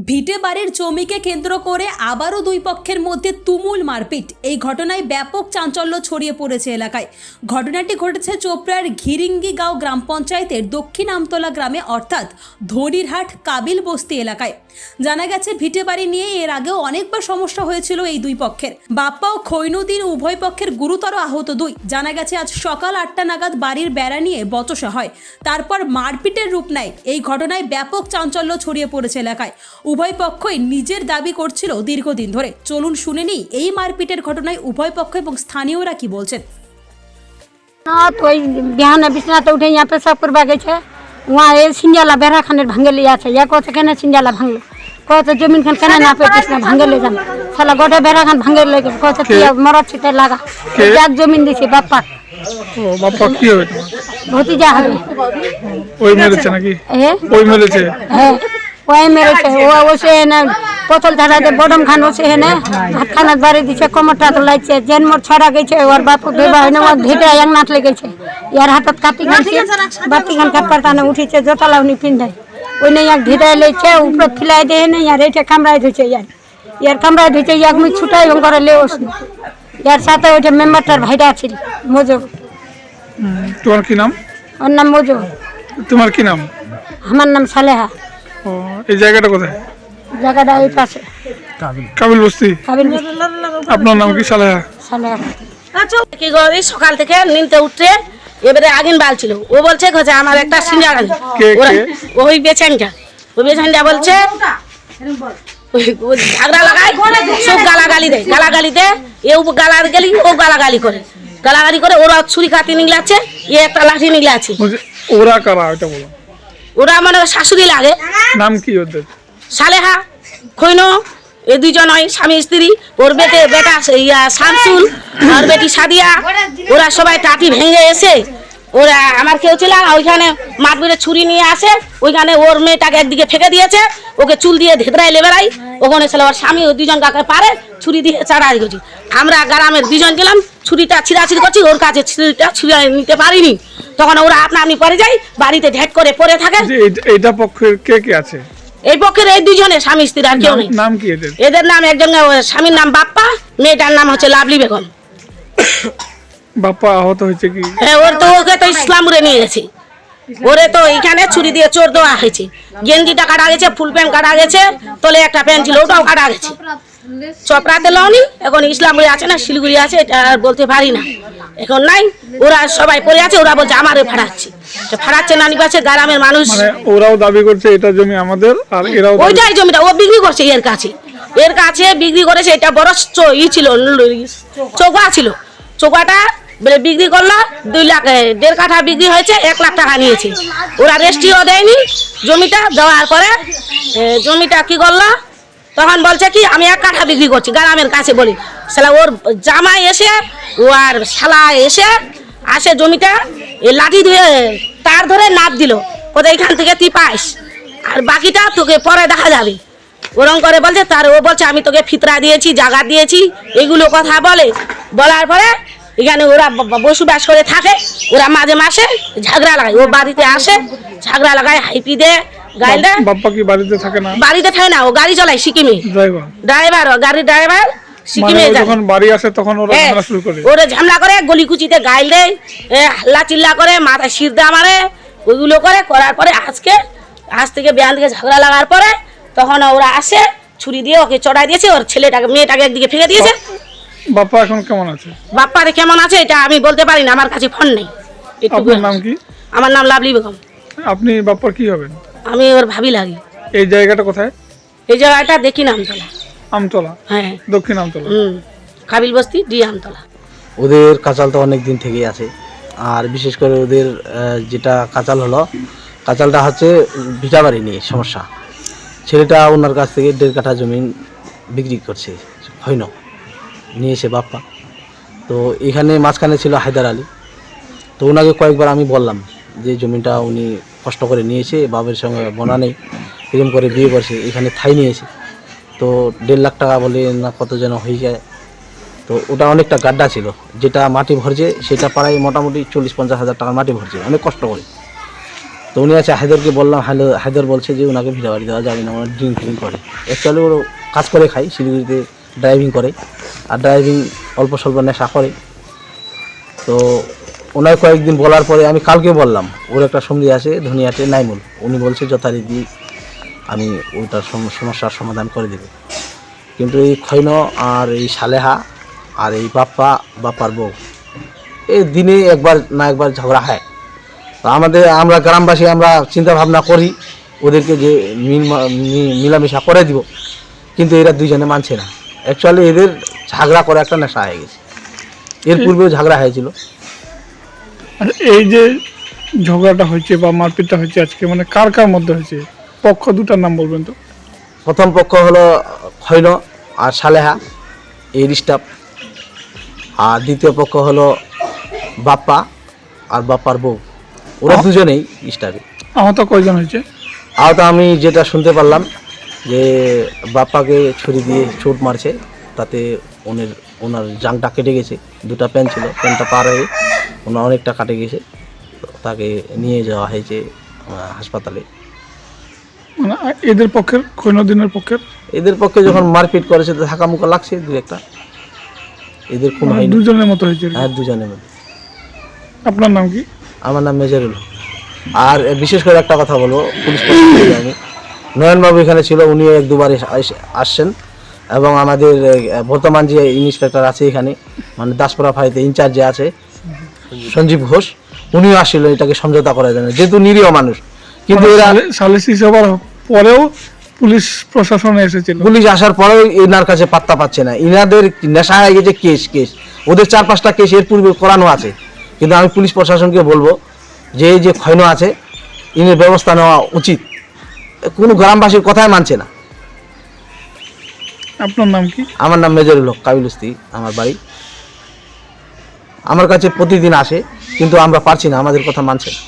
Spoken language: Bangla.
ভিটে বাড়ির জমিকে কেন্দ্র করে আবারও দুই পক্ষের মধ্যে তুমুল মারপিট। এই ঘটনায় ব্যাপক চাঞ্চল্য ছড়িয়ে পড়েছে এলাকায়। ঘটনাটি ঘটেছে চোপড়ার ঘিরিঙ্গি গাঁও গ্রাম পঞ্চায়েতের দক্ষিণ আমতলা গ্রামে, অর্থাৎ ধনিরহাট কাবিল বস্তি এলাকায়। জানা গেছে ভিটে বাড়ি নিয়ে এর আগেও অনেকবার সমস্যা হয়েছিল এই দুই পক্ষের। বাপ্পা ও খৈনুদ্দিন উভয় পক্ষের গুরুতর আহত দুই। জানা গেছে আজ সকাল 8টা নাগাদ বাড়ির বেড়া নিয়ে বচসা হয়, তারপর মারপিটের রূপ নেয়। এই ঘটনায় ব্যাপক চাঞ্চল্য ছড়িয়ে পড়েছে এলাকায়। উভয় পক্ষই নিজের দাবি করছিল দীর্ঘদিন ধরে। চলুন শুনে নিই এই মারপিটের ঘটনায় উভয় পক্ষ এবং স্থানীয়রা কি বলছেন। तो बिहान बिछना तो उठे यहाँ पे सब करवा गए वहाँ ये सिंजाला बेरा खाने भांगे लिया या कहते कहने सिंजाला भांग लो कहते जमीन खान कहने ना पे कृष्ण भांगे ले जान साला गोटे बेरा खान भांगे ले कहते मरद सीते लगा एक जमीन दी बाप्पा বাপ্পা কি হবে भतीजा है ওই মেরেছে নাকি ওই মেরেছে হ্যাঁ ওই মেরেছে ও ওসে না পতল ধারা দে বডম খান ওসে है ना हाथ खाना बारे दिছে কমরটা তো লাগছে জেন মোর ছড়া গেছে ওর বাপ বেবা হয় না ও ভিটে এক নাট লেগেছে ইয়ার হাতত কাটি গেছে বাতি খান কাপড়টানে উঠিছে জোতা লাউনি পিন্ধাই ওই না এক ভিটে লেছে উপর ফিলাই দে না ইয়ার এটা কামড়াই দিছে ইয়ার কামড়াই দিছে এক মি ছুটাই করে লে ওস ইয়ার সাথে ওইটা মেম্বারটার ভাইটা ছিল মজো। তোমার কি নাম? ওর নাম মজো। তোমার কি নাম? আমার নাম সালেহা। ও এই জায়গাটা কোথায়? জায়গাটা এই পাশে কাবিল বস্তি। কাবিল আপনার নাম কি? সালেহা। সালেহা। কি করি সকাল থেকে নিতে উঠে এবারে আগুন বালছিল ও বলছে খোঁজে আমার একটা সিঙ্গার আছে ওই বেচানটা বলছে ঝগড়া লাগায় সব গালাগালি দেয় এও গালাগালি ও গালাগালি করে ওরা ছুরি কাটি নিয়ে আছে এ একটা লাঠি নিয়ে আছে। ওরা কারা এটা বলো? ওরা মানে শাশুড়ি লাগে। নাম কি ওদের? সালেহা খৈনো এই দুইজন হয় স্বামী স্ত্রী। ওর বেটা শামসুল আর বেটি সাদিয়া ওরা সবাই টাটি ভেঙে এসে ওরা আমার কেউ ছিল না ওইখানে মাতবুরে ছুরি নিয়ে আসে ওইখানে ওর মেয়েটাকে একদিকে ফেঁকে দিয়েছে ওকে চুল দিয়ে ধেতরাই লেবেরাই ওখানে ছিল ওর স্বামী ওই দুজন কাকে পারে ছুরি দিয়ে চাড়াই করছি। আমরা গ্রামের দুজন গেলাম ছুরিটা ছিঁড়াছিড়ি করছি ওর কাছে ছুরিটা ছিঁড়ে নিতে পারিনি তখন ওরা আপনি করে যায় বাড়িতে ঢেক করে পড়ে থাকে। এইটা পক্ষের কে কে আছে? এই পক্ষের এই দুজনে স্বামী স্ত্রী আর কেউ নেই। নাম কি এদের? এদের নাম একজন স্বামীর নাম বাপ্পা মেয়েটার নাম হচ্ছে লাভলি বেগম। বাপ্পা আহত হয়েছে কি? হ্যাঁ ওর তো ওকে তো ইসলামপুরে নিয়ে গেছে ওরে তো এইখানে ছুরি দিয়ে চোর দেওয়া হয়েছে গেঞ্জিটা কাটা গেছে ফুল প্যান্ট কাটা গেছে তলে একটা প্যান্ট ছিল ওটাও কাটা গেছে। চপড়াতে লওনি এখন ইসলামপুরে আছে না শিলিগুড়ি আছে এটা আর বলতে পারি না এখন নাই। ওরা সবাই পড়ে আছে ওরা বলছে আমারে ফাড়াচ্ছে নানি পাচ্ছে গ্রামের মানুষ ওরাও দাবি করছে এটা জমি আমাদের আর এরাও ওইটাই জমিটা ও বিক্রি করছে এর কাছে বিক্রি করেছে। এটা বড় ছিল চৌকা ছিল চৌকাটা বিক্রি করলো 2 লাখ 1.5 কাঠা বিক্রি হয়েছে 1 লাখ টাকা নিয়েছে। ওরা রেস্টিও দেয়নি জমিটা দেওয়ার পরে জমিটা কি করলো তখন বলছে কি আমি 1 কাঠা বিক্রি করছি গ্রামের কাছে বলি শালা ওর জামাই এসে ও আর শালা আসে জমিটা লাঠি দিয়ে তার ধরে নাপ দিল কোথায় এখান থেকে তুই পাইস আর বাকিটা তোকে পরে দেখা যাবে ওরম করে বলছে। তার ও বলছে আমি তোকে ফিতরা দিয়েছি জায়গা দিয়েছি এগুলো কথা বলার পরে এখানে ওরা বসবাস করে থাকে। ওরা মাঝে মাসে ঝগড়া লাগায় ও বাড়িতে আসে ঝগড়া লাগায় হাইপি দে গাইল দেয়। বাপ্পা কি বাড়িতে থাকে না? বাড়িতে থাকে না ও গাড়ি চালায় সিকিমে ড্রাইভার গাড়ির ড্রাইভার সিকিমে যায়। যখন বাড়ি আসে তখন ওরা ঝামেলা শুরু করে ওরা ঝামেলা করে গলিকুচিতে গাইল দেয় হাল্লা চিল্লা করে মাথায় সিরদা মারে ওইগুলো করার পরে আজ থেকে বিয়ান থেকে ঝগড়া লাগার পরে তখন ওরা আসে ছুরি দিয়ে ওকে চড়াই দিয়েছে ওর মেয়েটাকে একদিকে ফেলে দিয়েছে। বাপ্পা এখন কেমন আছে? বাপ্পারে কেমন আছে এটা আমি বলতে পারি না আমার কাছে ফোন নেই। আপনার নাম কি? আমার নাম লাভলি বেগম। আপনি বাপ্পার কি হবেন? আমি ওর ভাবি লাগি। এই জায়গাটা কোথায়? এই জায়গাটা দেখি না আমতলা। আমতলা? হ্যাঁ দক্ষিণ আমতলা। কাবিল বস্তি ডি আমতলা। ওদের কাঁচাল তো অনেক দিন থেকেই আছে আর বিশেষ করে ওদের যেটা কাঁচাল হলো কাঁচালটা হচ্ছে ভিটাবাড়ি নিয়ে সমস্যা। ছেলেটা ওনার কাছ থেকে 1.5 কাঠা জমি বিক্রি করছে হইন নিয়ে এসে বাপ্পা। তো এখানে মাঝখানে ছিল হায়দার আলী। তো ওনাকে কয়েকবার আমি বললাম যে জমিটা উনি কষ্ট করে নিয়েছে বাবার সঙ্গে বোনা নেই এরকম করে বিয়ে করছে এখানে ঠাই নিয়েছে তো 1.5 লাখ টাকা বলে না কত যেন হয়ে যায়। তো ওটা অনেকটা গাড্ডা ছিল যেটা মাটি ভরছে সেটা প্রায় মোটামুটি 40-50 হাজার টাকার মাটি ভরছে অনেক কষ্ট করে। তো উনি আছে হায়দরকে বললাম, হায়দর বলছে যে ওনাকে ভিটা বাড়ি দেওয়া যাবে না, ওনার ড্রিঙ্ক করে। অ্যাকচুয়ালি ওর কাজ করে খাই, শিলিগুড়িতে ড্রাইভিং করে, আর ড্রাইভিং অল্প স্বল্প নেশা করে। তো ওনার কয়েকদিন বলার পরে আমি কালকে বললাম, ওর একটা সঙ্গী আছে ধনিয়াতে নাইমুল, উনি বলছে যথারীতি আমি ওইটার সমস্যার সমাধান করে দেব। কিন্তু এই খৈন আর এই সালেহা আর এই বাপ্পার বউ এই দিনে একবার না একবার ঝগড়া হয়। তো আমরা গ্রামবাসী আমরা চিন্তা ভাবনা করি ওদেরকে যে মিলামিশা করে দিব, কিন্তু এরা দুইজনে মানছে না। অ্যাকচুয়ালি এদের ঝগড়া করে একটা নেশা হয়ে গেছে, এর পূর্বেও ঝগড়া হয়েছিল। আর এই যে ঝগড়াটা হয়েছে বা মারপিটটা হয়েছে আজকে, মানে কার কার মধ্যে হয়েছে? পক্ষ দুটার নাম বলবেন তো। প্রথম পক্ষ হলো খৈন আর সালেহা এই স্টাফ, আর দ্বিতীয় পক্ষ হলো বাপ্পা আর বাপ্পার বউ, ওরা দুজনেই স্টাফে। আহত কয়জন হয়েছে? আহত আমি যেটা শুনতে পারলাম যে বাপ্পাকে ছুরি দিয়ে চোট মারছে, তাতে ওনার জাংটা কেটে গেছে, দুটা প্যান ছিল, প্যানটা পার হয়ে ওনার অনেকটা কাটে গেছে। তো তাকে নিয়ে যাওয়া হয়েছে হাসপাতালে। মানে এদের পক্ষের খৈনদিনের পক্ষের এদের পক্ষে যখন মারপিট করেছে তো ধাক্কা মুখা লাগছে দু একটা, এদের খুন হয়নি। দুজনের মতো হয়েছে। হ্যাঁ, দুজনের মধ্যে। আপনার নাম কি? আমার নাম মেজরুল। আর বিশেষ করে একটা কথা বলবো, পুলিশ প্রশাসন, আমি নয়নবাবু এখানে ছিল, উনিও এক দুবার আসছেন, এবং আমাদের বর্তমান যে ইন্সপেক্টর আছে এখানে, মানে দাসপাড়া ফাঁড়িতে ইনচার্জ যে আছে সঞ্জীব ঘোষ, উনিও আসছিল এটাকে সমঝোতা করার জন্য, যেহেতু নিরীহ মানুষ। কিন্তু এরা সালিসি সভার পরেও পুলিশ প্রশাসন এসেছিল, পুলিশ আসার পরেও এনার কাছে পাত্তা পাচ্ছে না। ইনাদের নেশা হয়ে গেছে কেস, ওদের 4-5টা কেস এর পূর্বে করানো আছে। কিন্তু আমি পুলিশ প্রশাসনকে বলবো যে এই যে খৈন আছে ইনের ব্যবস্থা নেওয়া উচিত, কোনো গ্রামবাসীর কথাই মানছে না। আপনার নাম কি? আমার নাম মেজরুল হক, কাবিলুস্তি আমার বাড়ি। আমার কাছে প্রতিদিন আসে, কিন্তু আমরা পারছি না, আমাদের কথা মানছে না।